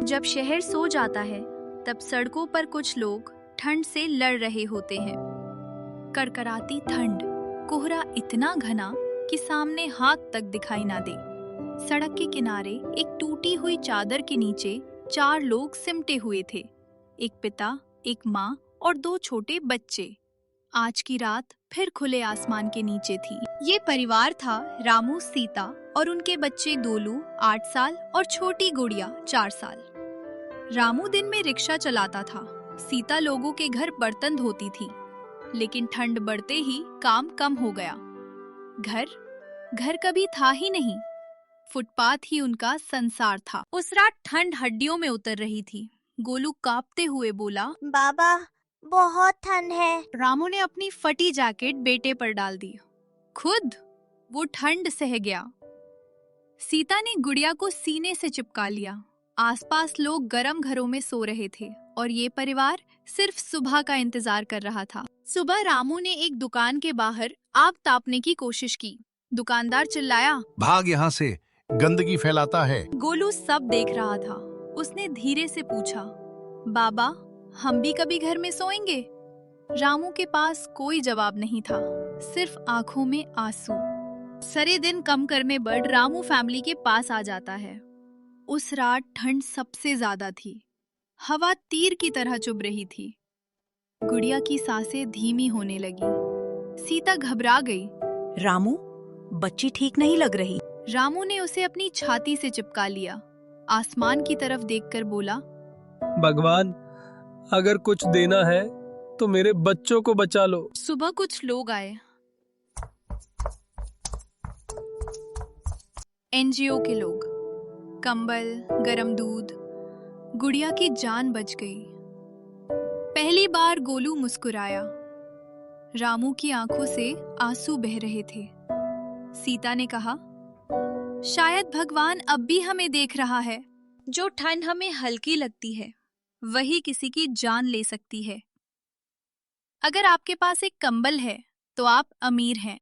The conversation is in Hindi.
जब शहर सो जाता है तब सड़कों पर कुछ लोग ठंड से लड़ रहे होते हैं। कड़कड़ाती ठंड, कोहरा इतना घना कि सामने हाथ तक दिखाई ना दे। सड़क के किनारे एक टूटी हुई चादर के नीचे 4 लोग सिमटे हुए थे। एक पिता, एक माँ और 2 छोटे बच्चे। आज की रात फिर खुले आसमान के नीचे थी। ये परिवार था रामू, सीता और उनके बच्चे गोलू 8 साल और छोटी गुड़िया 4 साल। रामू दिन में रिक्शा चलाता था, सीता लोगों के घर बर्तन धोती थी। लेकिन ठंड बढ़ते ही काम कम हो गया। घर कभी था ही नहीं, फुटपाथ ही उनका संसार था। उस रात ठंड हड्डियों में उतर रही थी। गोलू कांपते हुए बोला, बाबा बहुत ठंड है। रामू ने अपनी फटी जैकेट बेटे पर डाल दी। खुद वो ठंड सह गया। सीता ने गुड़िया को सीने से चिपका लिया। आसपास लोग गर्म घरों में सो रहे थे और ये परिवार सिर्फ सुबह का इंतजार कर रहा था। सुबह रामू ने एक दुकान के बाहर आग तापने की कोशिश की। दुकानदार चिल्लाया, भाग यहाँ से, गंदगी फैलाता है। गोलू सब देख रहा था। उसने धीरे से पूछा, बाबा हम भी कभी घर में सोएंगे? रामू के पास कोई जवाब नहीं था, सिर्फ आंखों में आंसू। सारे दिन कम करने बढ़ रामू फैमिली के पास आ जाता है। उस रात ठंड सबसे ज्यादा थी। हवा तीर की तरह चुभ रही थी। गुड़िया की सांसें धीमी होने लगी। सीता घबरा गई। रामू, बच्ची ठीक नहीं लग रही। रामू ने उसे अपनी छाती से चिपका लिया। आसमान की तरफ देखकर बोला, भगवान, अगर कुछ देना है तो मेरे बच्चों को बचा लो। सुबह कुछ लोग आए। एनजीओ के लोग। कंबल, गरम दूध। गुड़िया की जान बच गई। पहली बार गोलू मुस्कुराया। रामू की आंखों से आंसू बह रहे थे। सीता ने कहा, शायद भगवान अब भी हमें देख रहा है। जो ठंड हमें हल्की लगती है वही किसी की जान ले सकती है। अगर आपके पास एक कंबल है तो आप अमीर हैं।